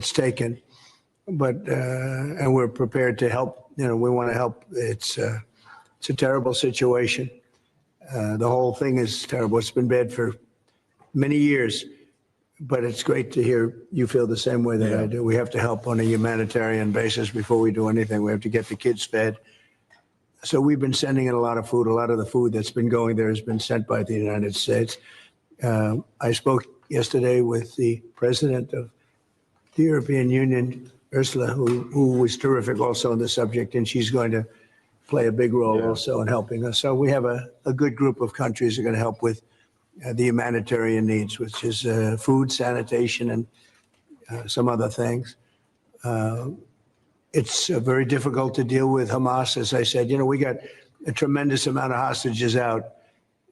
it's taken, but and we're prepared to help. You know, we want to help. It's a terrible situation. The whole thing is terrible. It's been bad for many years, but it's great to hear you feel the same way that I do. We have to help on a humanitarian basis before we do anything. We have to get the kids fed. So we've been sending in a lot of food. A lot of the food that's been going there has been sent by the United States. I spoke yesterday with the president of the European Union, Ursula, who was terrific also on the subject, and she's going to play a big role also in helping us. So we have a good group of countries that are going to help with the humanitarian needs, which is food, sanitation, and some other things. It's very difficult to deal with Hamas. As I said, you know, we got a tremendous amount of hostages out,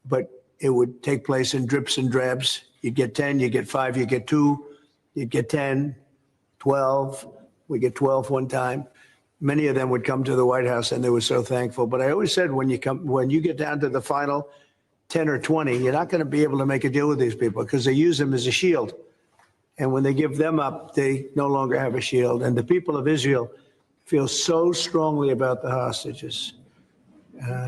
but it would take place in drips and drabs. You'd get 10, you get 5, you get 2, you'd get 10, 12. We get 12 one time. Many of them would come to the White House, and they were so thankful. But I always said, when you get down to the final 10 or 20, you're not going to be able to make a deal with these people because they use them as a shield. And when they give them up, they no longer have a shield. And the people of Israel feel so strongly about the hostages.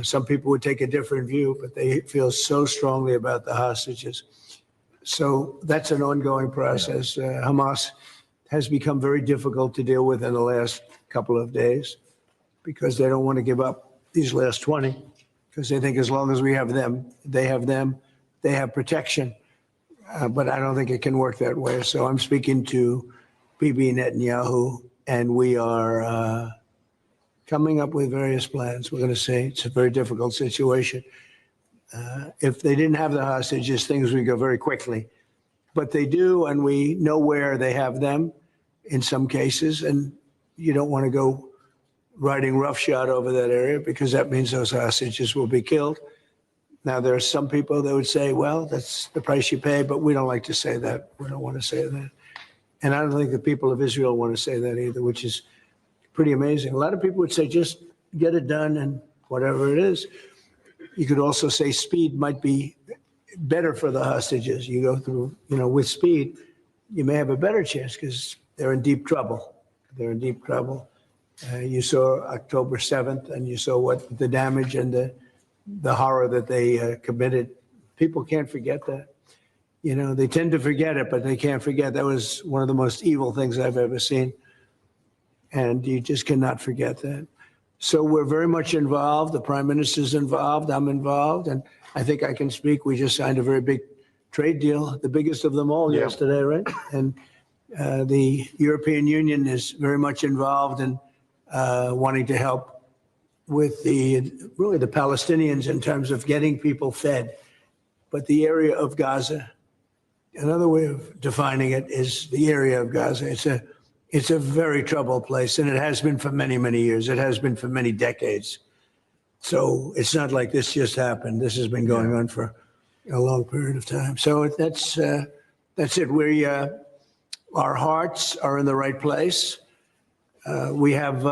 Some people would take a different view, but they feel so strongly about the hostages. So that's an ongoing process. Hamas has become very difficult to deal with in the last couple of days because they don't want to give up these last 20 because they think as long as we have them, they have protection. But I don't think it can work that way. So I'm speaking to Bibi Netanyahu, and we are coming up with various plans. We're going to say it's a very difficult situation. If they didn't have the hostages, things would go very quickly. But they do, and we know where they have them in some cases, and you don't want to go riding roughshod over that area because that means those hostages will be killed. Now, there are some people that would say, well, that's the price you pay, but we don't like to say that. We don't want to say that. And I don't think the people of Israel want to say that either, which is pretty amazing. A lot of people would say, just get it done and whatever it is. You could also say speed might be better for the hostages. You go through, you know, with speed, you may have a better chance because they're in deep trouble. They're in deep trouble. You saw October 7th, and you saw what the damage and the horror that they committed. People can't forget that. You know, they tend to forget it, but they can't forget. That was one of the most evil things I've ever seen. And you just cannot forget that. So we're very much involved. The Prime Minister's involved. I'm involved. And I think I can speak. We just signed a very big trade deal, the biggest of them all yesterday, right? And the European Union is very much involved in wanting to help with the Palestinians in terms of getting people fed. But the area of Gaza, another way of defining it is the area of Gaza. It's a very troubled place, and it has been for many, many years. It has been for many decades. So it's not like this just happened. This has been going on for a long period of time. So that's it. Our hearts are in the right place. We have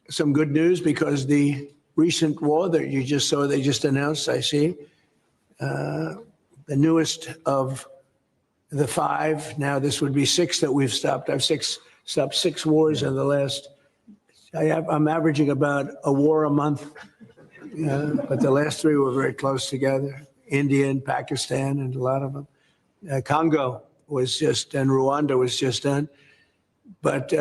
some good news because the recent war that you just saw, they just announced, I see, the newest of the 5, now this would be 6 that we've stopped. I've stopped 6 wars in the last, I'm averaging about a war a month, but the last 3 were very close together. India and Pakistan and a lot of them. Congo was just, and Rwanda was just done. But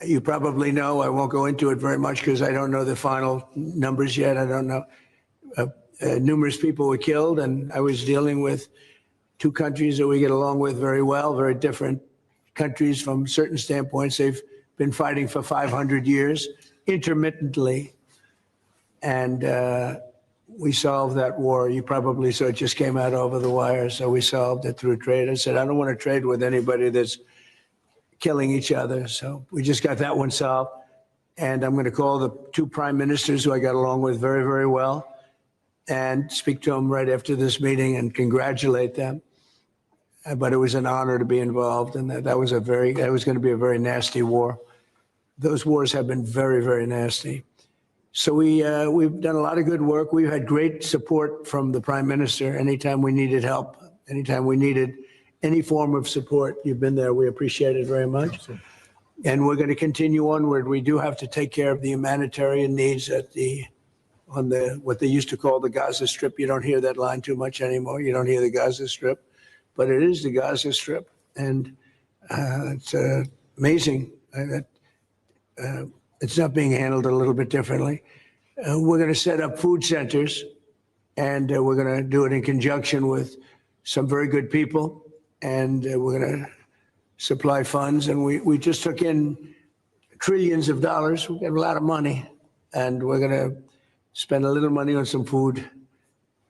you probably know, I won't go into it very much because I don't know the final numbers yet. I don't know. Numerous people were killed, and I was dealing with 2 countries that we get along with very well, very different countries from certain standpoints. They've been fighting for 500 years, intermittently, and we solved that war. You probably saw it just came out over the wire, so we solved it through trade. I said, I don't want to trade with anybody that's killing each other, so we just got that one solved. And I'm going to call the 2 prime ministers who I got along with very, very well and speak to them right after this meeting and congratulate them. But it was an honor to be involved, and that was going to be a very nasty war. Those wars have been very, very nasty. So we've done a lot of good work. We've had great support from the Prime Minister anytime we needed help, anytime we needed any form of support. You've been there. We appreciate it very much. Absolutely. And we're going to continue onward. We do have to take care of the humanitarian needs on what they used to call the Gaza Strip. You don't hear that line too much anymore. You don't hear the Gaza Strip, but it is the Gaza Strip. And it's amazing that it's not being handled a little bit differently. We're going to set up food centers, and we're going to do it in conjunction with some very good people, and we're going to supply funds. And we just took in trillions of dollars. We got a lot of money, and we're going to spend a little money on some food.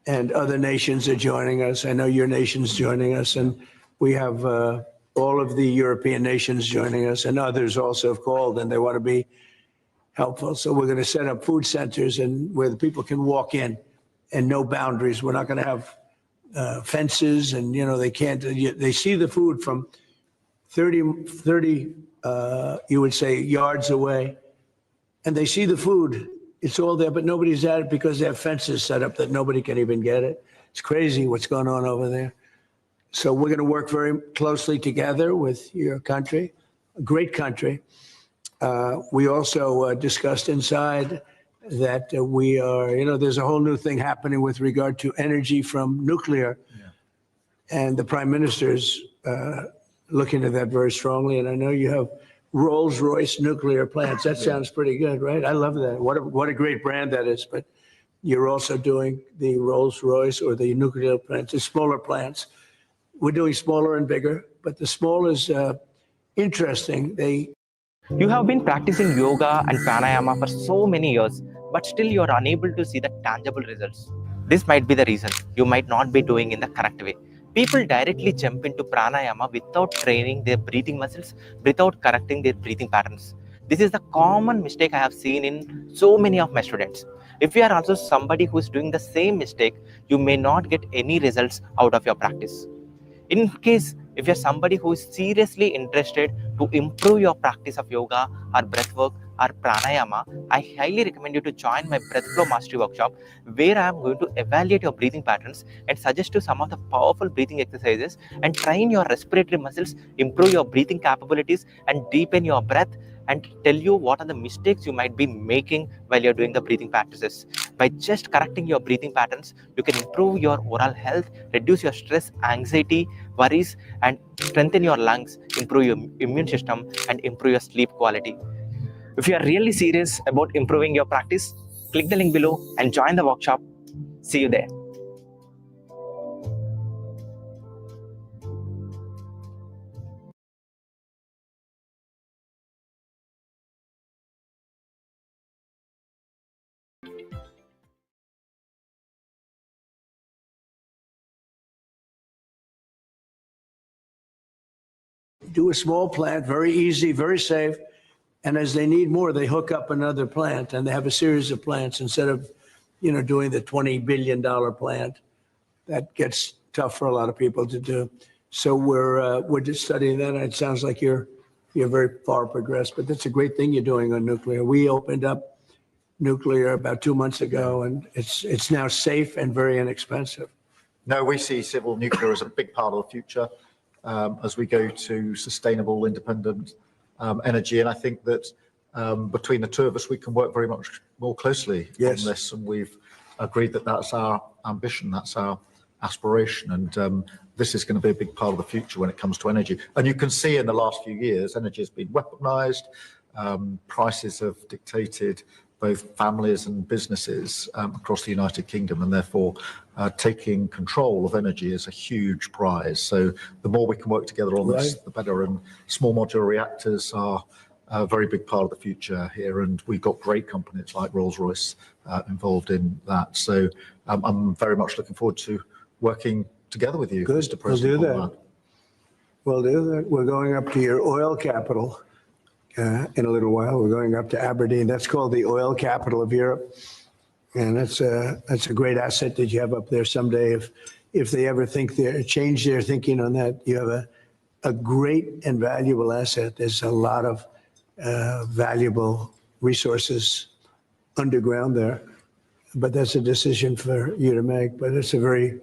And other nations are joining us. I know your nation's joining us, and we have all of the European nations joining us, and others also have called, and they want to be helpful. So we're going to set up food centers and where the people can walk in and no boundaries. We're not going to have fences, and they can't. They see the food from 30 you would say yards away, and they see the food. It's all there, but nobody's at it because they have fences set up that nobody can even get it. It's crazy what's going on over there. So we're going to work very closely together with your country, a great country. We also discussed inside that we are, there's a whole new thing happening with regard to energy from nuclear. Yeah. And the Prime Minister's looking at that very strongly. And I know you have Rolls-Royce nuclear plants. That sounds pretty good, right? I love that. What a great brand that is. But you're also doing the Rolls-Royce or the nuclear plants, the smaller plants. We're doing smaller and bigger, but the small is interesting. You have been practicing yoga and pranayama for so many years, but still you are unable to see the tangible results. This might be the reason you might not be doing in the correct way. People directly jump into pranayama without training their breathing muscles, without correcting their breathing patterns. This is the common mistake I have seen in so many of my students. If you are also somebody who is doing the same mistake, you may not get any results out of your practice. In case, if you're somebody who is seriously interested to improve your practice of yoga or breathwork or pranayama, I highly recommend you to join my Breath Flow Mastery Workshop, where I am going to evaluate your breathing patterns and suggest you some of the powerful breathing exercises and train your respiratory muscles, improve your breathing capabilities and deepen your breath, and tell you what are the mistakes you might be making while you're doing the breathing practices. By just correcting your breathing patterns, you can improve your overall health, reduce your stress, anxiety, worries, and strengthen your lungs, improve your immune system, and improve your sleep quality. If you are really serious about improving your practice, click the link below and join the workshop. See you there. Do a small plant, very easy, very safe. And as they need more, they hook up another plant, and they have a series of plants instead of, doing the $20 billion plant. That gets tough for a lot of people to do. So we're just studying that. And it sounds like you're very far progressed, but that's a great thing you're doing on nuclear. We opened up nuclear about 2 months ago, and it's now safe and very inexpensive. No, we see civil nuclear as a big part of the future as we go to sustainable, independent energy. And I think that between the two of us, we can work very much more closely on this. And we've agreed that that's our ambition, that's our aspiration. And this is going to be a big part of the future when it comes to energy. And you can see in the last few years, energy has been weaponized. Prices have dictated both families and businesses across the United Kingdom, and therefore taking control of energy is a huge prize. So the more we can work together on this, the better. And small modular reactors are a very big part of the future here, and we've got great companies like Rolls-Royce involved in that. So I'm very much looking forward to working together with you, Mr. President. We'll do that. We'll do that. We're going up to your oil capital in a little while. We're going up to Aberdeen. That's called the oil capital of Europe. And that's a great asset that you have up there someday. If they ever change their thinking on that, you have a great and valuable asset. There's a lot of valuable resources underground there, but that's a decision for you to make. But it's a very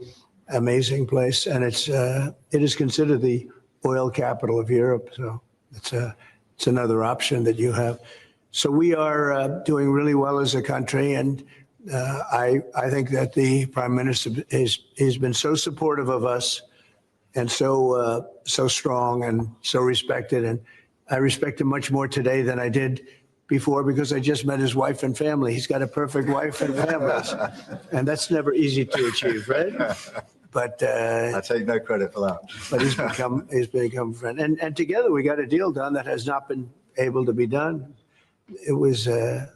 amazing place, and it is considered the oil capital of Europe. So it's another option that you have. So we are doing really well as a country, and I think that the Prime Minister has been so supportive of us, and so strong and so respected, and I respect him much more today than I did before, because I just met his wife and family. He's got a perfect wife and family, and that's never easy to achieve, right? But I take no credit for that. But he's become a friend, and together we got a deal done that has not been able to be done. It was a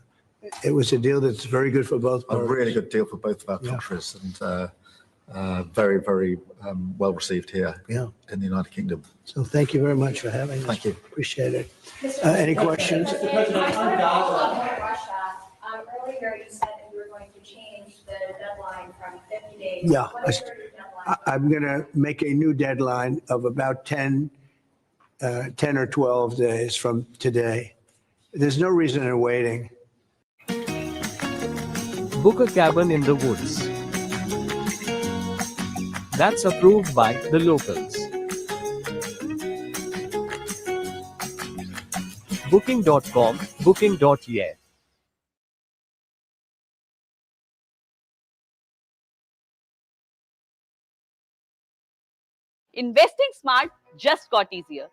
deal that's very good for both parties. A really good deal for both of our countries, and very, very well received here in the United Kingdom. So thank you very much for having us. Thank you. Appreciate it. Any questions? Earlier you said that you were going to change the deadline from 50 days. Yeah. What is your deadline? I'm going to make a new deadline of about 10 or 12 days from today. There's no reason in waiting. Book a cabin in the woods. That's approved by the locals. Booking.com, booking.yeah. Investing smart just got easier.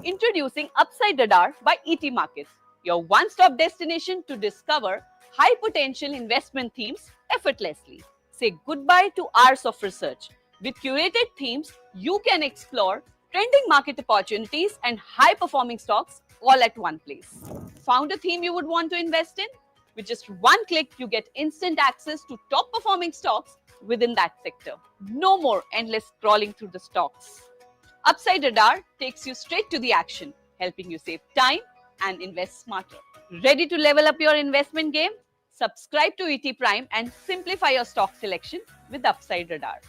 Introducing Upside Radar by ET Markets, your one-stop destination to discover high-potential investment themes effortlessly. Say goodbye to hours of research. With curated themes, you can explore trending market opportunities and high-performing stocks all at one place. Found a theme you would want to invest in? With just one click, you get instant access to top-performing stocks within that sector. No more endless scrolling through the stocks. Upside Radar takes you straight to the action, helping you save time and invest smarter. Ready to level up your investment game? Subscribe to ET Prime and simplify your stock selection with Upside Radar.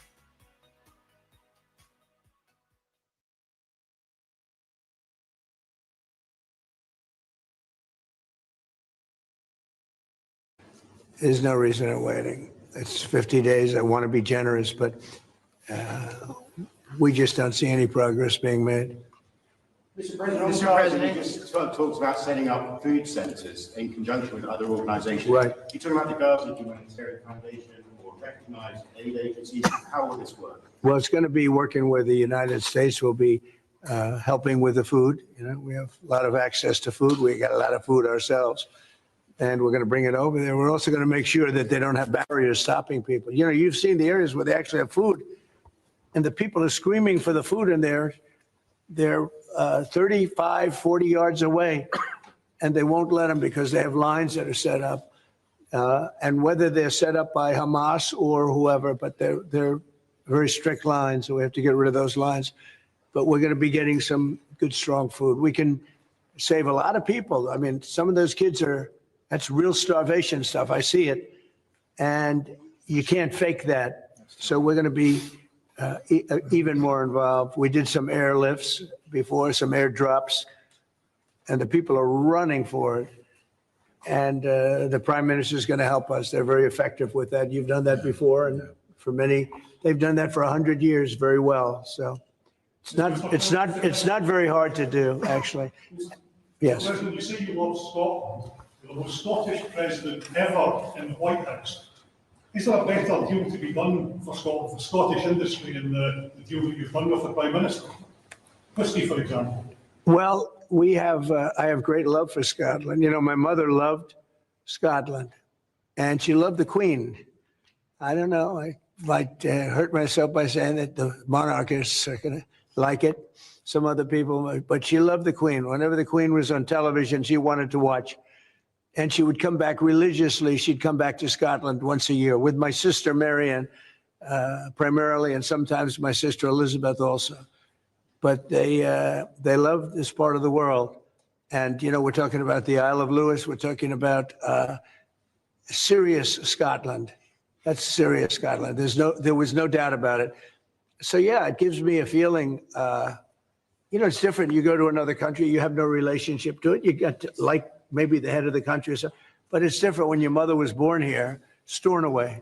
There's no reason in waiting. It's 50 days. I want to be generous, but we just don't see any progress being made. Mr. President, you just talked about setting up food centres in conjunction with other organisations. Right. You're talking about the Gaza Humanitarian Foundation or recognised aid agencies. How will this work? Well, it's going to be working where the United States will be helping with the food. You know, we have a lot of access to food. We got a lot of food ourselves, and we're going to bring it over there. We're also going to make sure that they don't have barriers stopping people. You know, you've seen the areas where they actually have food, and the people are screaming for the food, and they're 35, 40 yards away, and they won't let them because they have lines that are set up. And whether they're set up by Hamas or whoever, but they're very strict lines, so we have to get rid of those lines. But we're going to be getting some good, strong food. We can save a lot of people. I mean, some of those kids that's real starvation stuff. I see it. And you can't fake that. So we're going to be even more involved. We did some airlifts before, some airdrops, and the people are running for it. And the Prime Minister is going to help us. They're very effective with that. You've done that before, and for many, they've done that for 100 years very well. So it's not very hard to do, actually. Yes. President, you say you love Scotland. You're the most Scottish president ever in the White House. Is there a better deal to be done for Scotland, for Scottish industry, in the deal that you've done with the Prime Minister? Whisky, for example. Well, I have great love for Scotland. You know, my mother loved Scotland, and she loved the Queen. I don't know, I might hurt myself by saying that the monarchists are going to like it. Some other people, but she loved the Queen. Whenever the Queen was on television, she wanted to watch. And she would come back religiously. She'd come back to Scotland once a year with my sister Marianne, primarily, and sometimes my sister Elizabeth also. But they love this part of the world. And, you know, we're talking about the Isle of Lewis. We're talking about serious Scotland. That's serious Scotland. There was no doubt about it. So, yeah, it gives me a feeling, you know, it's different. You go to another country, you have no relationship to it. You got to like maybe the head of the country or something. But it's different when your mother was born here, Stornoway,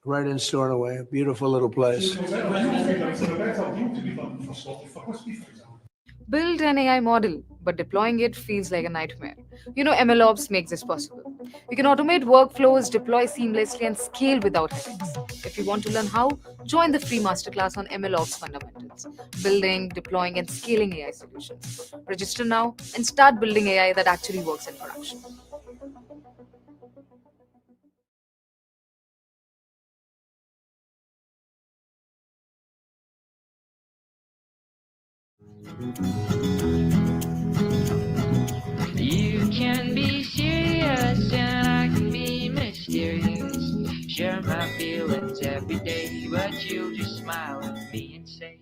right in Stornoway, a beautiful little place. Is there a better deal to be done for Scottish, for whiskey, for example? Build an AI model, but deploying it feels like a nightmare. MLOps makes this possible. You can automate workflows, deploy seamlessly, and scale without headaches. If you want to learn how, join the free masterclass on MLOps fundamentals, building, deploying, and scaling AI solutions. Register now and start building AI that actually works in production. You can be serious and I can be mysterious. Share my feelings every day, but you just smile at me and say,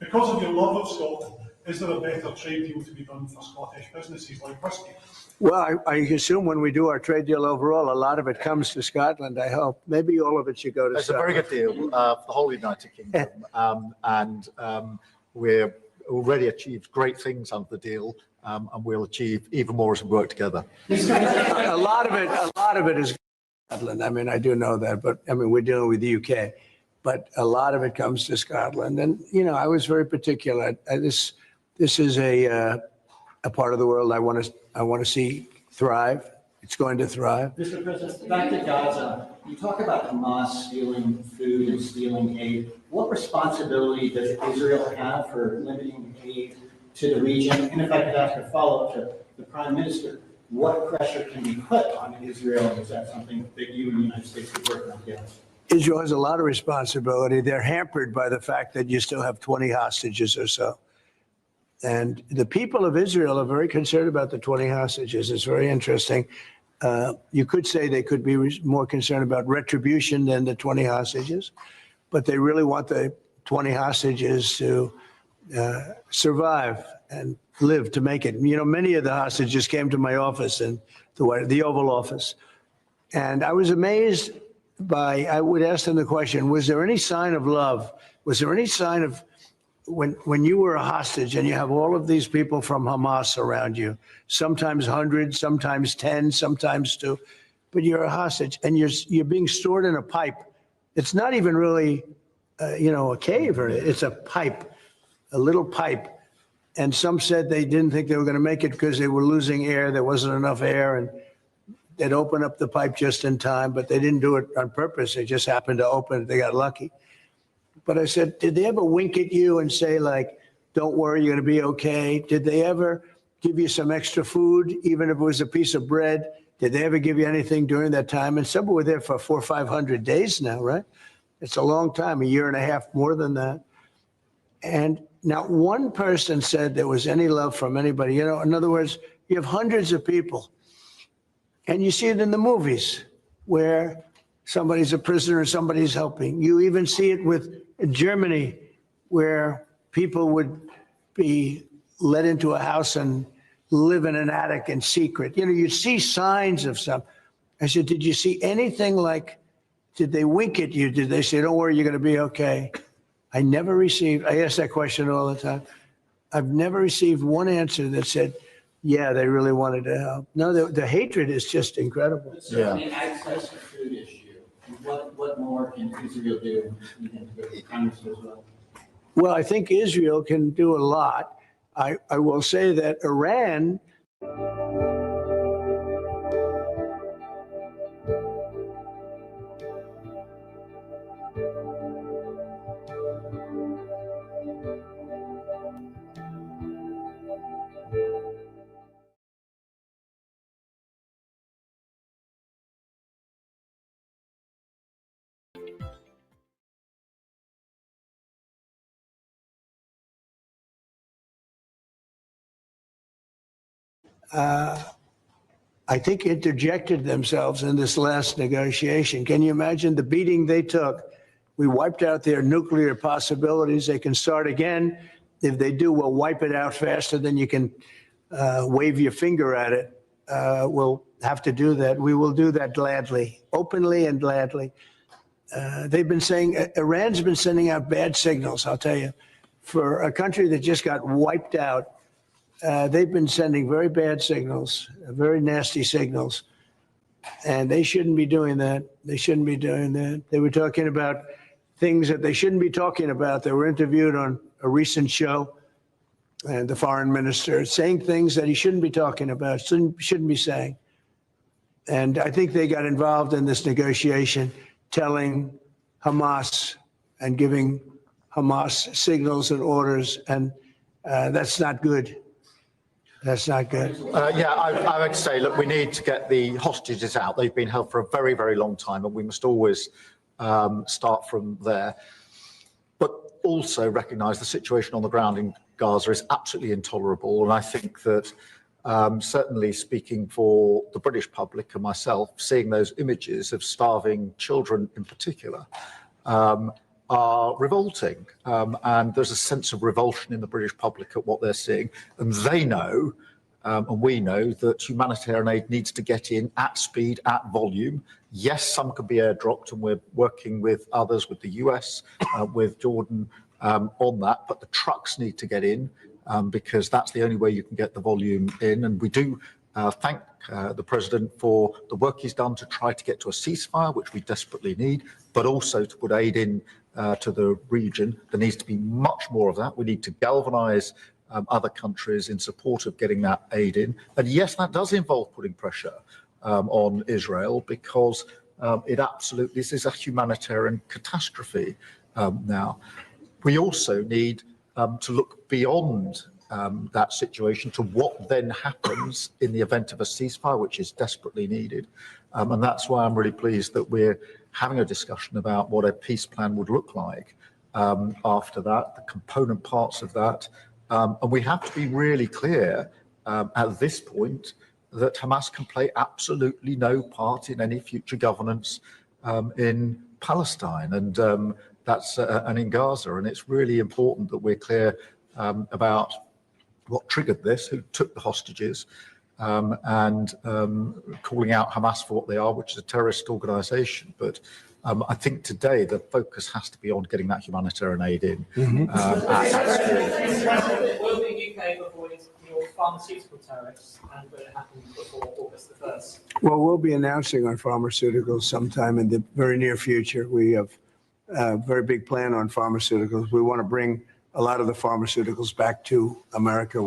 Because of your love of Scotland, is there a better trade deal to be done for Scottish businesses like whiskey? Well, I assume when we do our trade deal overall, a lot of it comes to Scotland, I hope. Maybe all of it should go to It's a Scotland. very good deal for the whole United Kingdom. We've already achieved great things under the deal, and we'll achieve even more as we work together. A lot of it is Scotland. I mean, I do know that, but I mean, we're dealing with the UK, but a lot of it comes to Scotland. And, I was very particular. This is a part of the world I want to see thrive. It's going to thrive. Mr. President, back to Gaza. You talk about Hamas stealing food and stealing aid. What responsibility does Israel have for limiting aid to the region? And if I could ask a follow-up to the Prime Minister, what pressure can be put on Israel? Is that something that you and the United States could work on together? Israel has a lot of responsibility. They're hampered by the fact that you still have 20 hostages or so. And the people of Israel are very concerned about the 20 hostages. It's very interesting. You could say they could be more concerned about retribution than the 20 hostages, but they really want the 20 hostages to survive and live to make it. Many of the hostages came to my office in the Oval Office. And I was amazed I would ask them the question, was there any sign of love? Was there any sign of, when you were a hostage and you have all of these people from Hamas around you, sometimes 100, sometimes 10, sometimes 2, but you're a hostage and you're being stored in a pipe. It's not even really, a cave, or it's a pipe, a little pipe. And some said they didn't think they were going to make it because they were losing air. There wasn't enough air, and they'd open up the pipe just in time, but they didn't do it on purpose. They just happened to open it. They got lucky. But I said, did they ever wink at you and say, like, don't worry, you're going to be okay? Did they ever give you some extra food, even if it was a piece of bread? Did they ever give you anything during that time? And some were there for 400 or 500 days now, right? It's a long time, a year and a half, more than that. And not one person said there was any love from anybody. In other words, you have hundreds of people. And you see it in the movies where somebody's a prisoner and somebody's helping. You even see it with Germany, where people would be let into a house and live in an attic in secret. You see signs of some. I said, did you see anything like, did they wink at you? Did they say, don't worry, you're going to be okay? I ask that question all the time. I've never received one answer that said, yeah, they really wanted to help. No, the hatred is just incredible. So, the access to food issue. What more can Israel do? Congress as well. Well, I think Israel can do a lot. I will say that Iran. I think interjected themselves in this last negotiation. Can you imagine the beating they took? We wiped out their nuclear possibilities. They can start again. If they do, we'll wipe it out faster than you can wave your finger at it. We'll have to do that. We will do that gladly, openly and gladly. They've been saying, Iran's been sending out bad signals, I'll tell you. For a country that just got wiped out, they've been sending very bad signals, very nasty signals. And they shouldn't be doing that. They shouldn't be doing that. They were talking about things that they shouldn't be talking about. They were interviewed on a recent show, and the foreign minister saying things that he shouldn't be talking about, shouldn't be saying. And I think they got involved in this negotiation, telling Hamas and giving Hamas signals and orders, and that's not good. That's not good. I would say, look, we need to get the hostages out. They've been held for a very, very long time, and we must always start from there. But also recognise the situation on the ground in Gaza is absolutely intolerable. And I think that certainly speaking for the British public and myself, seeing those images of starving children in particular are revolting. And there's a sense of revulsion in the British public at what they're seeing. And they know, and we know, that humanitarian aid needs to get in at speed, at volume. Yes, some could be airdropped, and we're working with others, with the US, with Jordan on that, but the trucks need to get in because that's the only way you can get the volume in. And we do thank the President for the work he's done to try to get to a ceasefire, which we desperately need, but also to put aid in to the region. There needs to be much more of that. We need to galvanise other countries in support of getting that aid in. And yes, that does involve putting pressure on Israel, because this is a humanitarian catastrophe now. We also need to look beyond that situation to what then happens in the event of a ceasefire, which is desperately needed. And that's why I'm really pleased that we're having a discussion about what a peace plan would look like after that, the component parts of that. And we have to be really clear at this point that Hamas can play absolutely no part in any future governance in Palestine and and in Gaza. And it's really important that we're clear about what triggered this, who took the hostages, and calling out Hamas for what they are, which is a terrorist organisation. But I think today the focus has to be on getting that humanitarian aid in. Will the UK avoid your pharmaceutical tariffs, and will it happen before August the 1st? Well, we'll be announcing on pharmaceuticals sometime in the very near future. We have a very big plan on pharmaceuticals. We want to bring a lot of the pharmaceuticals back to America.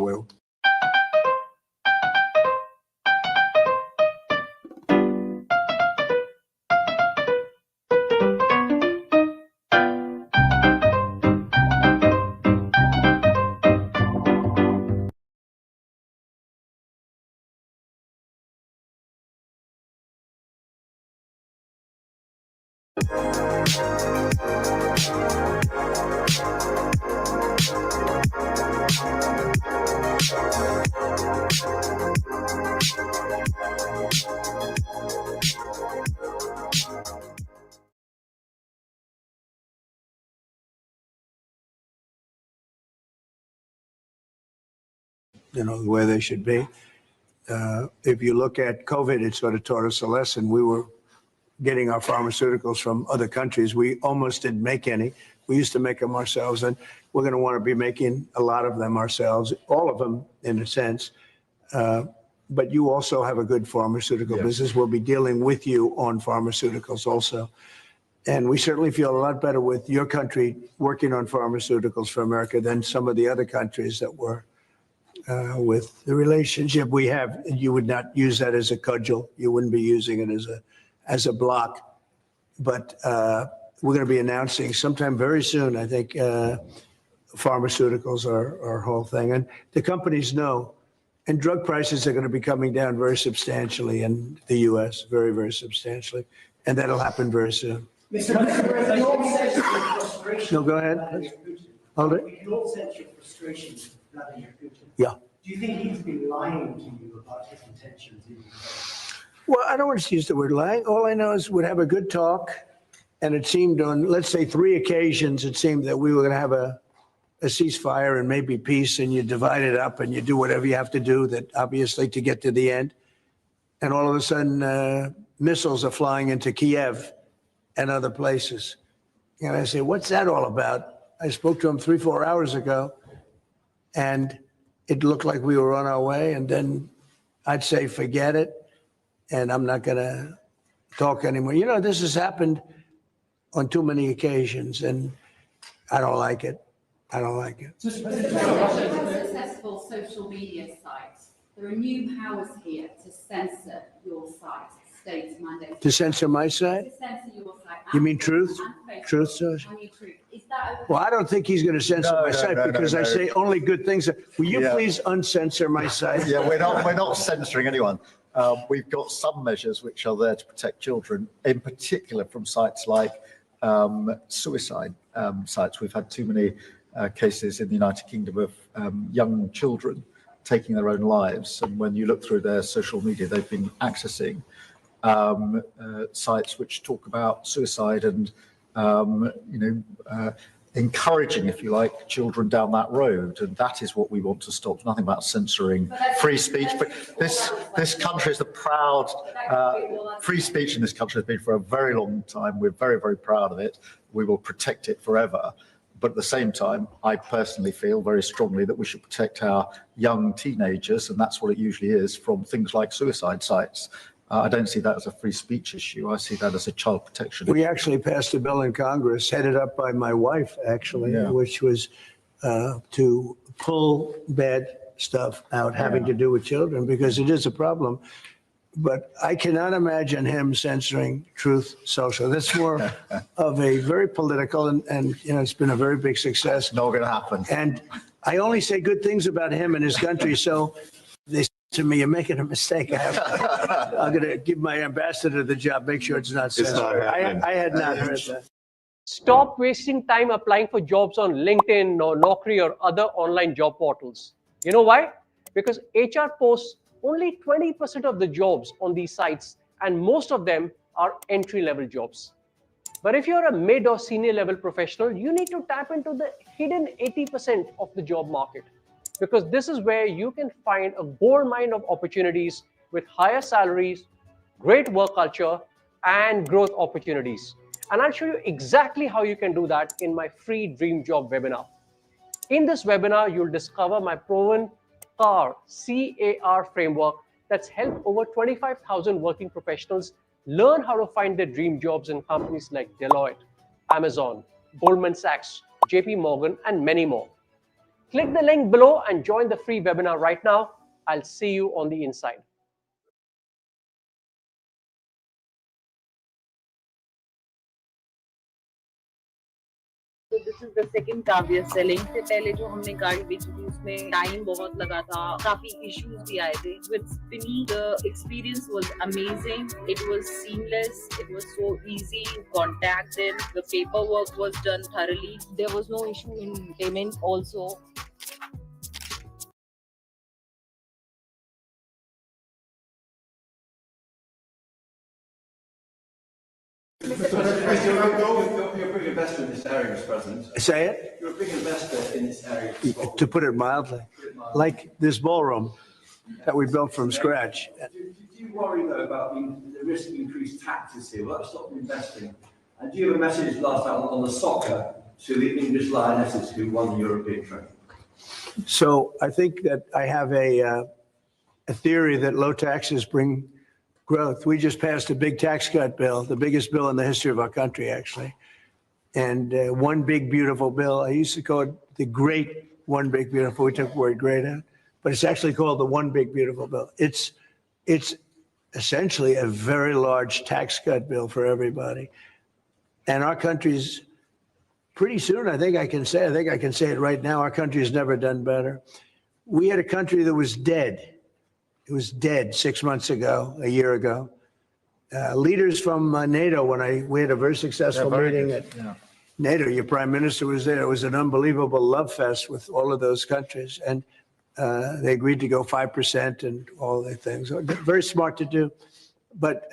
Where they should be. If you look at COVID, it sort of taught us a lesson. We were getting our pharmaceuticals from other countries. We almost didn't make any. We used to make them ourselves, and we're going to want to be making a lot of them ourselves, all of them in a sense. But you also have a good pharmaceutical business. We'll be dealing with you on pharmaceuticals also. And we certainly feel a lot better with your country working on pharmaceuticals for America than some of the other countries that were with the relationship we have. You would not use that as a cudgel. You wouldn't be using it as a block. But we're going to be announcing sometime very soon, I think, pharmaceuticals are our whole thing. And the companies know. And drug prices are going to be coming down very substantially in the U.S., very, very substantially. And that'll happen very soon. Mr. President, No, go ahead. Hold it. We can all sense your frustration with Vladimir Putin. Yeah. Do you think he's been lying to you about his intentions in Ukraine? Well, I don't want to use the word lying. All I know is we'd have a good talk. And it seemed on, let's say, 3 occasions, it seemed that we were going to have a ceasefire and maybe peace, and you divide it up and you do whatever you have to do, that obviously to get to the end. And all of a sudden, missiles are flying into Kiev and other places. And I say, what's that all about? I spoke to him 3-4 hours ago, and it looked like we were on our way. And then I'd say, forget it. and I'm not going to talk anymore. You know, this has happened on too many occasions, and I don't like it. I don't like it. Successful social media sites. There are new powers here to censor your site. States mandate. To censor my site? To censor your site. You mean Truth? Truth Social? I mean Truth. Is that okay? Well, I don't think he's going to censor my site because I say only good things. Will you please uncensor my site? Yeah, we're not censoring anyone. We've got some measures which are there to protect children, in particular from sites like suicide sites. We've had too many cases in the United Kingdom of young children taking their own lives. And when you look through their social media, they've been accessing sites which talk about suicide and, encouraging, if you like, children down that road. And that is what we want to stop. Nothing about censoring free speech. But this country is the proud, free speech in this country has been for a very long time. We're very, very proud of it. We will protect it forever. But at the same time, I personally feel very strongly that we should protect our young teenagers, and that's what it usually is, from things like suicide sites. I don't see that as a free speech issue. I see that as a child protection issue. We actually passed a bill in Congress, headed up by my wife, actually, which was to pull bad stuff out having to do with children, because it is a problem. But I cannot imagine him censoring Truth Social. That's more of a very political, and it's been a very big success. Not going to happen. And I only say good things about him and his country, so they said to me, you're making a mistake. I'm going to give my ambassador the job, make sure it's not censored. I had not heard that. Stop wasting time applying for jobs on LinkedIn or Naukri or other online job portals. You know why? Because HR posts only 20% of the jobs on these sites, and most of them are entry-level jobs. But if you're a mid or senior level professional, you need to tap into the hidden 80% of the job market, because this is where you can find a gold mine of opportunities with higher salaries, great work culture, and growth opportunities. And I'll show you exactly how you can do that in my free Dream Job webinar. In this webinar, you'll discover my proven CAR framework that's helped over 25,000 working professionals learn how to find their dream jobs in companies like Deloitte, Amazon, Goldman Sachs, JP Morgan, and many more. Click the link below and join the free webinar right now. I'll see you on the inside. तो this is the second car we are selling. से पहले जो हमने गाड़ी बेची थी उसमें time बहुत लगा था, काफी इश्यूज भी आए थे। With Spinny the experience was amazing, it was seamless, it was so easy to contact them, the paper work was done thoroughly, there was no issue in payment also. You're a big investor in this area, Mr. President. Say it? You're a big investor in this area. To put it mildly, like this ballroom that we built from scratch. Do you worry, though, about the risk of increased taxes here? Will that stop investing? And do you have a message last night on the soccer to the English Lionesses who won the European trophy? So I think that I have a theory that low taxes bring growth. We just passed a big tax cut bill, the biggest bill in the history of our country, actually. And one big, beautiful bill. I used to call it the great one big, beautiful. We took the word great out, but it's actually called the one big, beautiful bill. It's essentially a very large tax cut bill for everybody. And our country's pretty soon, I think I can say it right now, our country has never done better. We had a country that was dead. It was dead 6 months ago, a year ago. Leaders from NATO, we had a very successful meeting at NATO. Your prime minister was there. It was an unbelievable love fest with all of those countries. And they agreed to go 5% and all the things. Very smart to do. But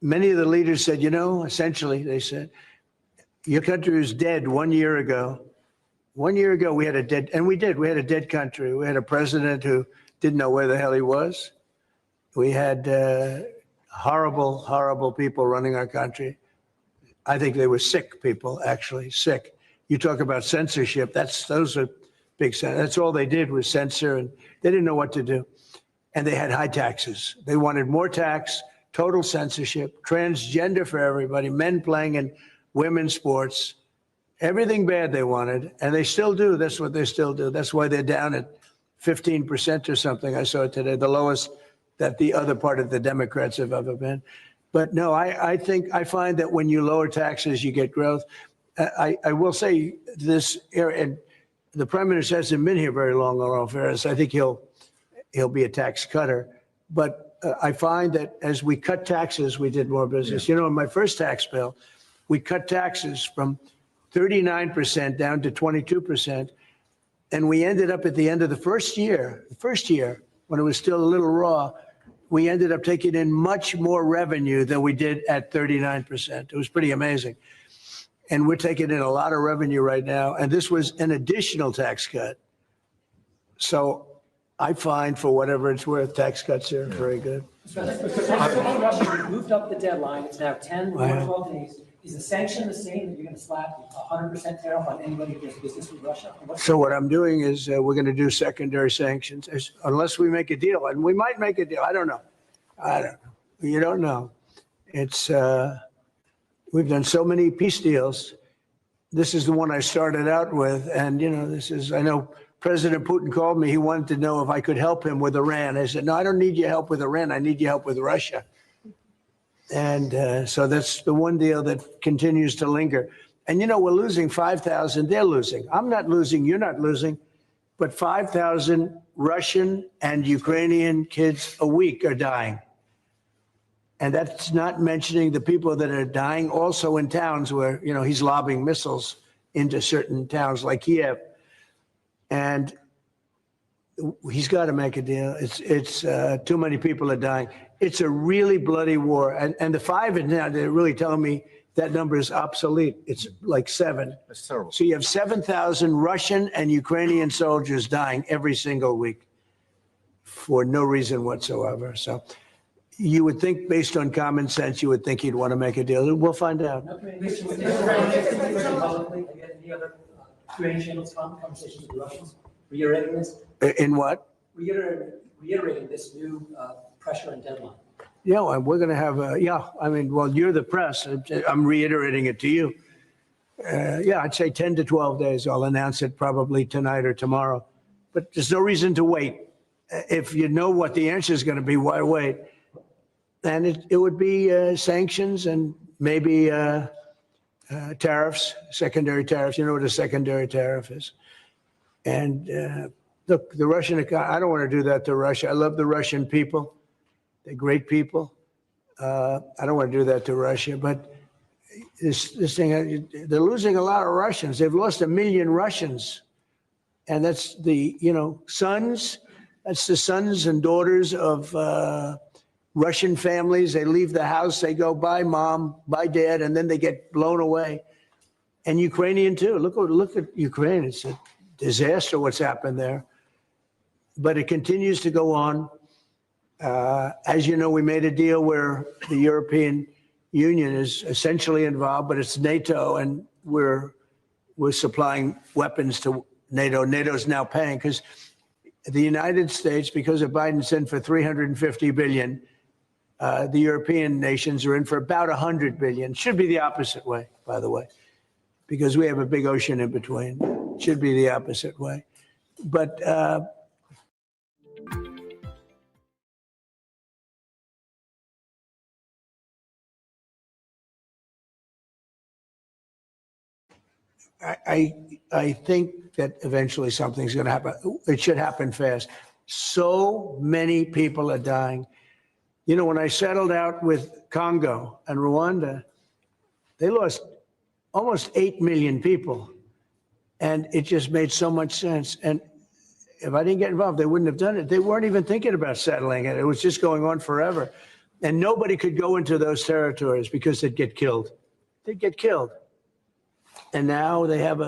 many of the leaders said, essentially, they said, your country was dead 1 year ago. 1 year ago, we had a dead, and we did. We had a dead country. We had a president who didn't know where the hell he was. We had horrible, horrible people running our country. I think they were sick people, actually, sick. You talk about censorship, those are big, that's all they did was censor, and they didn't know what to do. and they had high taxes. They wanted more tax, total censorship, transgender for everybody, men playing in women's sports, everything bad they wanted, and they still do. That's what they still do. That's why they're down at 15% or something. I saw it today, the lowest that the other part of the Democrats have ever been. But no, I find that when you lower taxes, you get growth. I will say this, and the Prime Minister hasn't been here very long, in all fairness. I think he'll be a tax cutter. But I find that as we cut taxes, we did more business. You know, in my first tax bill, we cut taxes from 39% down to 22%. And we ended up at the end of the first year, when it was still a little raw, we ended up taking in much more revenue than we did at 39%. It was pretty amazing. And we're taking in a lot of revenue right now. And this was an additional tax cut. So I find, for whatever it's worth, tax cuts are very good. We've moved up the deadline. It's now 10 or 12 days. Is the sanction the same, that you're going to slap 100% tariff on anybody who does business with Russia? So what I'm doing is we're going to do secondary sanctions unless we make a deal. And we might make a deal. I don't know. You don't know. It's we've done so many peace deals. This is the one I started out with. And, you know, I know President Putin called me. He wanted to know if I could help him with Iran. I said, no, I don't need your help with Iran. I need your help with Russia. And so that's the one deal that continues to linger. And, you know, we're losing 5,000. They're losing. I'm not losing. You're not losing. But 5,000 Russian and Ukrainian kids a week are dying. And that's not mentioning the people that are dying also in towns where, you know, he's lobbing missiles into certain towns like Kiev. And he's got to make a deal. It's too many people are dying. It's a really bloody war. And the 5 is now, they're really telling me that number is obsolete. It's like 7. That's terrible. So you have 7,000 Russian and Ukrainian soldiers dying every single week for no reason whatsoever. So you would think, based on common sense, you would think he'd want to make a deal. We'll find out. Conversations with the Russians, reiterating this? In what? Reiterating this new pressure and deadline. Yeah, and we're going to have I mean, well, you're the press. I'm reiterating it to you. I'd say 10 to 12 days. I'll announce it probably tonight or tomorrow. But there's no reason to wait. If you know what the answer is going to be, why wait? And it would be sanctions and maybe tariffs, secondary tariffs. You know what a secondary tariff is. And look, the Russian economy, I don't want to do that to Russia. I love the Russian people. They're great people. I don't want to do that to Russia. But this thing, they're losing a lot of Russians. They've lost 1 million Russians. And that's the, sons. That's the sons and daughters of Russian families. They leave the house. They go, bye, mom, bye, dad. And then they get blown away. And Ukrainian, too. Look at Ukraine. It's a disaster what's happened there. But it continues to go on. As you know, we made a deal where the European Union is essentially involved, but it's NATO, and we're supplying weapons to NATO. NATO's now paying because the United States, because of Biden's in for $350 billion, the European nations are in for about $100 billion. Should be the opposite way, by the way, because we have a big ocean in between. Should be the opposite way. But I think that eventually something's going to happen. It should happen fast. So many people are dying. When I settled out with Congo and Rwanda, they lost almost 8 million people. And it just made so much sense. And if I didn't get involved, they wouldn't have done it. They weren't even thinking about settling it. It was just going on forever. And nobody could go into those territories because they'd get killed. They'd get killed. And now they have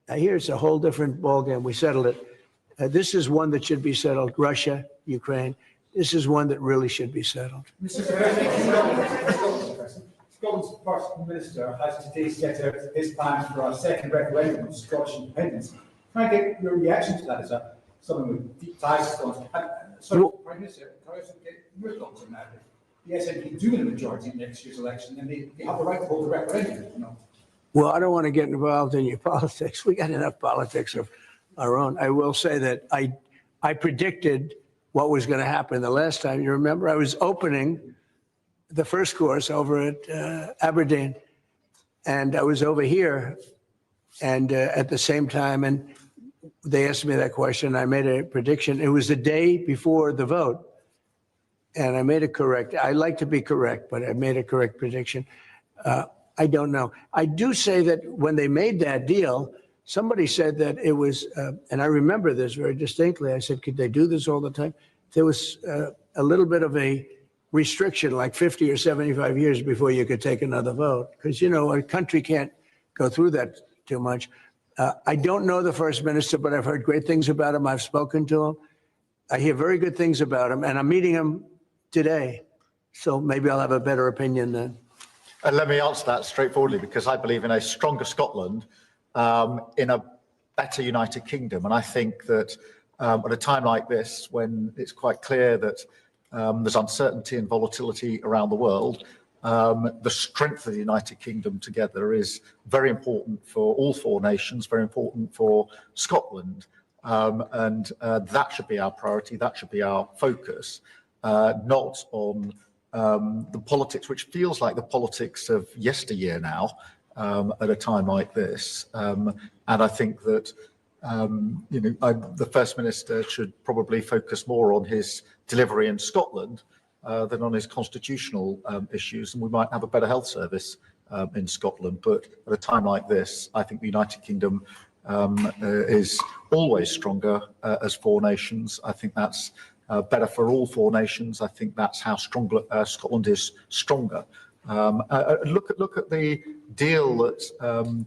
I hear it's a whole different ballgame. We settled it. This is one that should be settled. Russia, Ukraine. This is one that really should be settled. Mr. President, Scotland's First Minister has today set out his plans for a second referendum on Scottish independence. Can I get your reaction to that as someone with deep ties to Scotland? So, Prime Minister, can I also get your thoughts on that? If the SNP do win a majority in next year's election, then they have the right to hold a referendum, you know? Well, I don't want to get involved in your politics. We got enough politics of our own. I will say that I predicted what was going to happen the last time. You remember, I was opening the first course over at Aberdeen, and I was over here, and at the same time, and they asked me that question. I made a prediction. It was the day before the vote, and I made it correct. I like to be correct, but I made a correct prediction. I don't know. I do say that when they made that deal, somebody said that it was, and I remember this very distinctly. I said, could they do this all the time? There was a little bit of a restriction, like 50 or 75 years before you could take another vote, because, you know, a country can't go through that too much. I don't know the First Minister, but I've heard great things about him. I've spoken to him. I hear very good things about him, and I'm meeting him today. So maybe I'll have a better opinion then. And let me answer that straightforwardly, because I believe in a stronger Scotland, in a better United Kingdom. And I think that at a time like this, when it's quite clear that there's uncertainty and volatility around the world, the strength of the United Kingdom together is very important for all four nations, very important for Scotland. And that should be our priority, that should be our focus, not on the politics, which feels like the politics of yesteryear now, at a time like this. And I think that the First Minister should probably focus more on his delivery in Scotland than on his constitutional issues, and we might have a better health service in Scotland. But at a time like this, I think the United Kingdom is always stronger as four nations. I think that's better for all four nations. I think that's how Scotland is stronger. Look at the deal that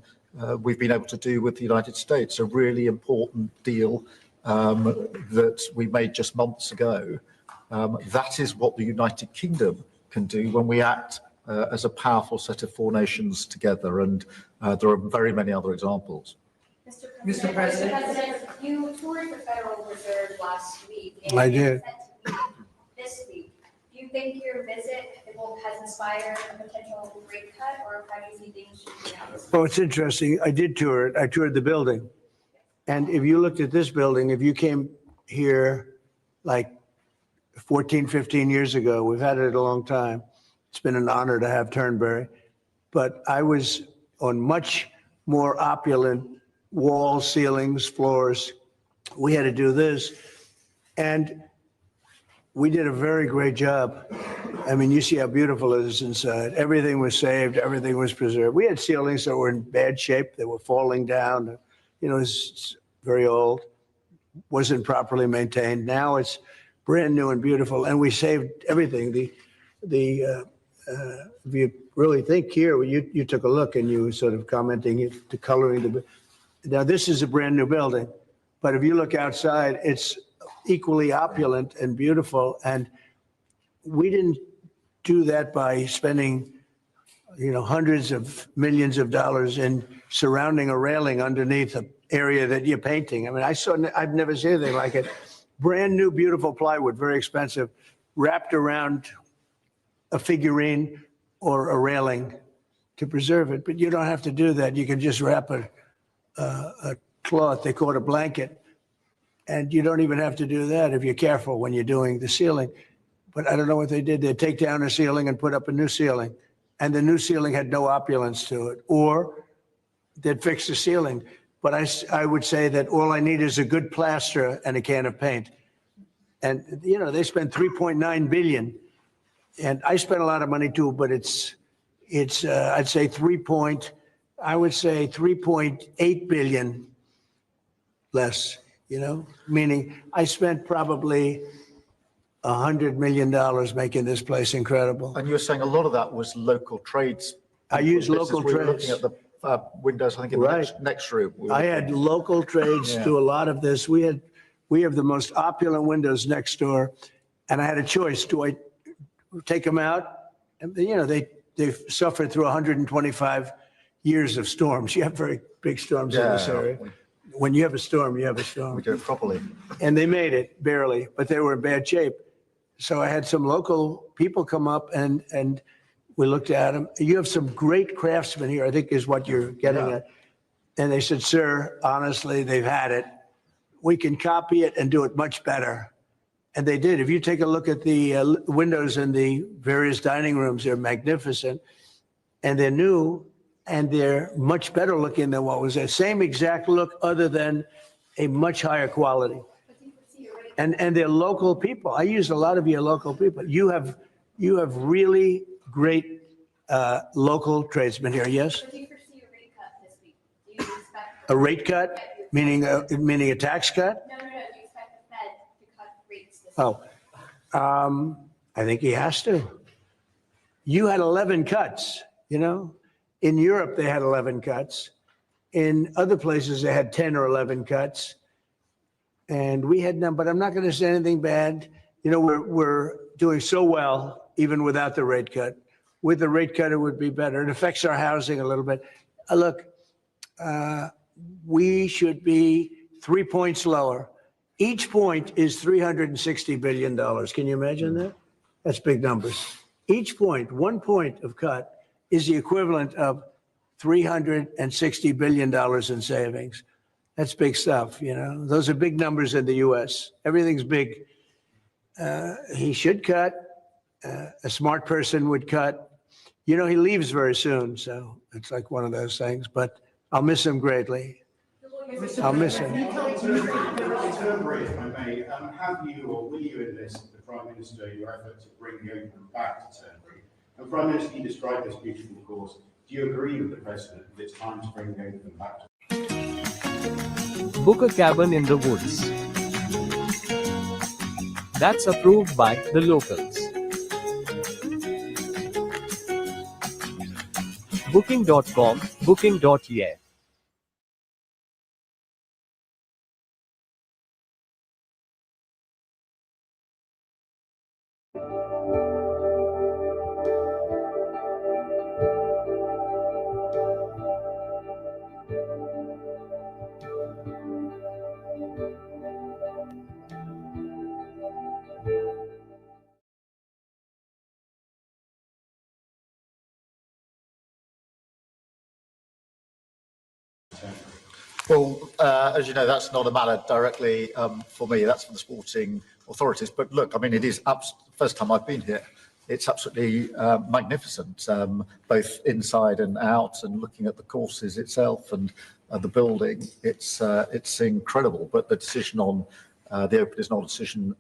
we've been able to do with the United States, a really important deal that we made just months ago. That is what the United Kingdom can do when we act as a powerful set of four nations together, and there are very many other examples. Mr. President, you toured the Federal Reserve last week. And I did. This week, do you think your visit has inspired a potential rate cut, or how do you see things shaping out? Oh, it's interesting. I did tour it. I toured the building. And if you looked at this building, if you came here like 14, 15 years ago, we've had it a long time. It's been an honor to have Turnberry. But I was on much more opulent walls, ceilings, floors. We had to do this. And we did a very great job. I mean, you see how beautiful it is inside. Everything was saved. Everything was preserved. We had ceilings that were in bad shape. They were falling down. You know, it's very old. Wasn't properly maintained. Now it's brand new and beautiful. And we saved everything. If you really think here, you took a look and you were sort of commenting the coloring. Now, this is a brand new building. But if you look outside, it's equally opulent and beautiful. And we didn't do that by spending, hundreds of millions of dollars in surrounding a railing underneath an area that you're painting. I mean, I've never seen anything like it. Brand new, beautiful plywood, very expensive, wrapped around a figurine or a railing to preserve it. But you don't have to do that. You can just wrap a cloth, they call it a blanket. And you don't even have to do that if you're careful when you're doing the ceiling. But I don't know what they did. They'd take down a ceiling and put up a new ceiling. And the new ceiling had no opulence to it. Or they'd fix the ceiling. But I would say that all I need is a good plaster and a can of paint. And, they spent $3.9 billion. And I spent a lot of money too, but it's I'd say 3.8 billion less, meaning I spent probably $100 million making this place incredible. And you were saying a lot of that was local trades. I used local We were trades. looking at the windows, I think, in the next room. I had local trades do a lot of this. We have the most opulent windows next door, and I had a choice. Do I take them out? And, they've suffered through 125 years of storms. You have very big storms in this area. when you have a storm, you have a storm. We do it properly. And they made it, barely, but they were in bad shape. So I had some local people come up and we looked at them. You have some great craftsmen here, I think is what you're getting at. And they said, sir, honestly, they've had it. We can copy it and do it much better. And they did. If you take a look at the windows in the various dining rooms, they're magnificent. And they're new and they're much better looking than what was there. Same exact look, other than a much higher quality. And they're local people. I use a lot of your local people. You have really great local tradesmen here, yes? But do you foresee a rate cut this week? Do you expect A rate cut, meaning a tax cut? No. Do you expect the Fed to cut rates this Oh, I think he has to. You had 11 cuts, you know? In Europe, they had 11 cuts. In other places, they had 10 or 11 cuts. And we had none, but I'm not going to say anything bad. You know, we're doing so well, even without the rate cut. With the rate cut, it would be better. It affects our housing a little bit. Look, we should be 3 points lower. Each point is $360 billion. Can you imagine that? That's big numbers. Each point, 1 point of cut, is the equivalent of $360 billion in savings. That's big stuff, you know. Those are big numbers in the U.S. Everything's big. He should cut. A smart person would cut. You know, he leaves very soon, so it's like one of those things. But I'll miss him greatly. I'll miss him. In February, if I may, have you or will you enlist the Prime Minister in your effort to bring the open back to Turnberry? And Prime Minister, you described this beautiful course. Do you agree with the President that it's time to bring the open back to Book a cabin in the woods. That's approved by the locals. Booking.com, booking.yeah. Well, as you know, that's not a matter directly for me. That's for the sporting authorities. But look, I mean, it is first time I've been here. It's absolutely magnificent, both inside and out, and looking at the courses itself and the building. It's incredible. But the decision on the Open is not a decision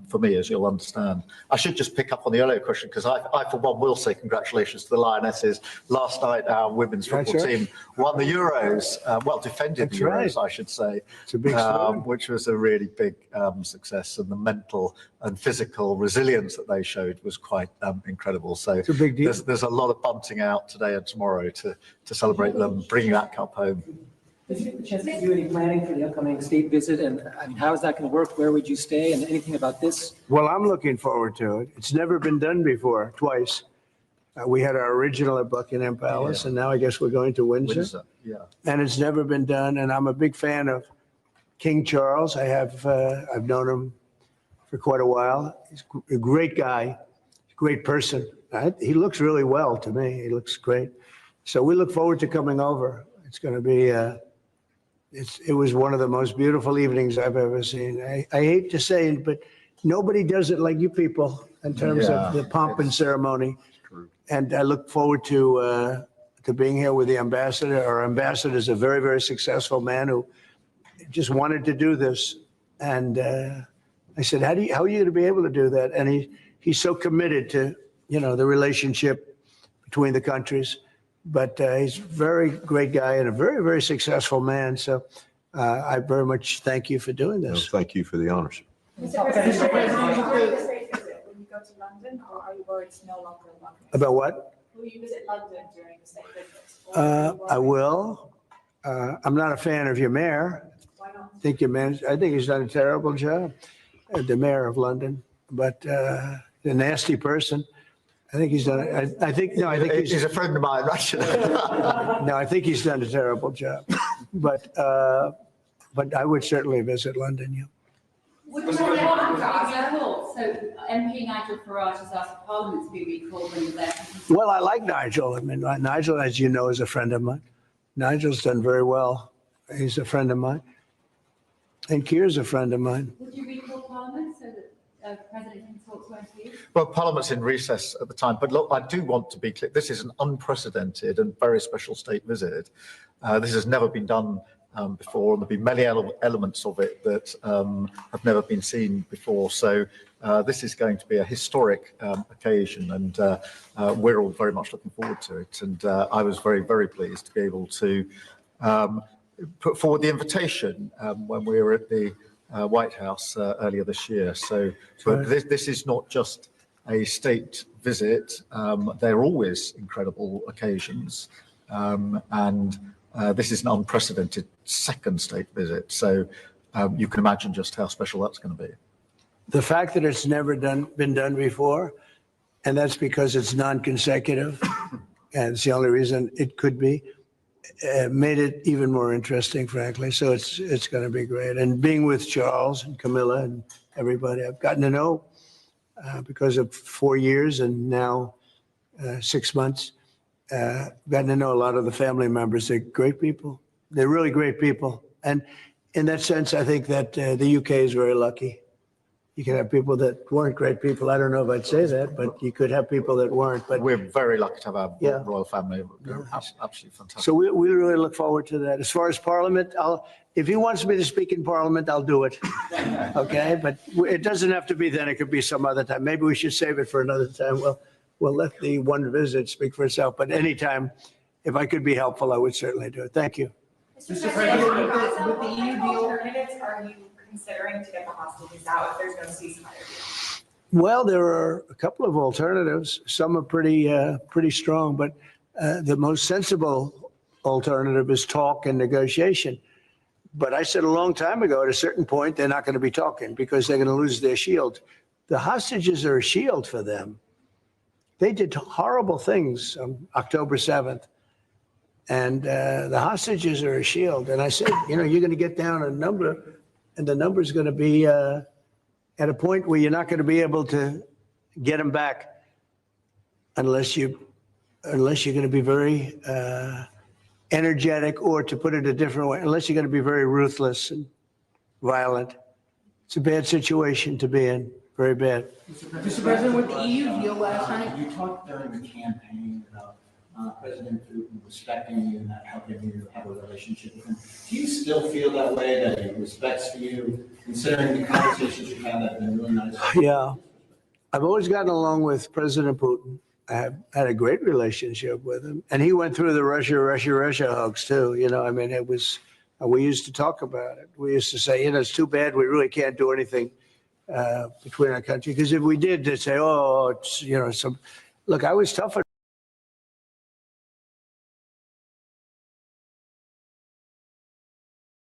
for me, as you'll understand. I should just pick up on the earlier question, because I, for one, will say congratulations to the Lionesses. Last night, our women's football team won the Euros, well, defended the Euros, I should say. It's a big story. Which was a really big success, and the mental and physical resilience that they showed was quite incredible. So it's a big deal. There's a lot of bunting out today and tomorrow to celebrate them bringing that cup home. Did you get a chance to do any planning for the upcoming state visit? And I mean, how is that going to work? Where would you stay? And anything about this? Well, I'm looking forward to it. It's never been done before, twice. We had our original at Buckingham Palace, and now I guess we're going to Windsor. Yeah. And it's never been done. And I'm a big fan of King Charles. I've known him for quite a while. He's a great guy, great person. He looks really well to me. He looks great. So we look forward to coming over. It's going to be. It was one of the most beautiful evenings I've ever seen. I hate to say it, but nobody does it like you people in terms of the pomp and ceremony. And I look forward to being here with the ambassador. Our ambassador is a very, very successful man who just wanted to do this. And I said, how are you going to be able to do that? And he's so committed to, you know, the relationship between the countries. But he's a very great guy and a very, very successful man. So I very much thank you for doing this. Thank you for the honors. Mr. President, will you go to London, or are you worried it's no longer London? About what? Will you visit London during the state visit? I will. I'm not a fan of your mayor. Why not? I think he's done a terrible job, the mayor of London. But a nasty person. I think he's done. I think he's a friend of mine, actually. No, I think he's done a terrible job. But But I would certainly visit London, yeah. Would you like Nigel? So MP Nigel Farage has asked Parliament to be recalled when he's there. Well, I like Nigel. I mean, Nigel, as you know, is a friend of mine. Nigel's done very well. He's a friend of mine. And Keir's a friend of mine. Would you recall Parliament so that the President can talk to MPs? Well, Parliament's in recess at the time, but look, I do want to be clear. This is an unprecedented and very special state visit. This has never been done before, and there'll be many elements of it that have never been seen before. So this is going to be a historic occasion, and we're all very much looking forward to it. And I was very, very pleased to be able to put forward the invitation when we were at the White House earlier this year. So this is not just a state visit. They're always incredible occasions, and this is an unprecedented second state visit. So you can imagine just how special that's going to be. The fact that it's never been done before, and that's because it's non-consecutive, and it's the only reason it could be, made it even more interesting, frankly. So it's going to be great. And being with Charles and Camilla and everybody I've gotten to know because of 4 years and now 6 months, gotten to know a lot of the family members. They're great people. They're really great people. And in that sense, I think that the UK is very lucky. You can have people that weren't great people. I don't know if I'd say that, but you could have people that weren't. But we're very lucky to have our royal family. They're absolutely fantastic. So we really look forward to that. As far as Parliament, if he wants me to speak in Parliament, I'll do it. Okay, but it doesn't have to be then. It could be some other time. Maybe we should save it for another time. We'll let the one visit speak for itself. But anytime, if I could be helpful, I would certainly do it. Thank you. Mr. President, with the EU deal, alternatives are you considering to get the hostages out if there's no ceasefire deal? Well, there are a couple of alternatives. Some are pretty strong, but the most sensible alternative is talk and negotiation. But I said a long time ago, at a certain point, they're not going to be talking because they're going to lose their shield. The hostages are a shield for them. They did horrible things on October 7th. And the hostages are a shield. And I said, you're going to get down a number, and the number is going to be at a point where you're not going to be able to get them back unless you're going to be very energetic, or to put it a different way, unless you're going to be very ruthless and violent. It's a bad situation to be in, very bad. Mr. President, with the EU deal last night, you talked during the campaign about President Putin respecting you and not helping you have a relationship with him. Do you still feel that way, that he respects you, considering the conversations you've had that have been really nice? Yeah. I've always gotten along with President Putin. I have had a great relationship with him. And he went through the Russia hoax too. I mean, it was, we used to talk about it. We used to say, it's too bad we really can't do anything between our country. Because if we did, they'd say, look, I was tough on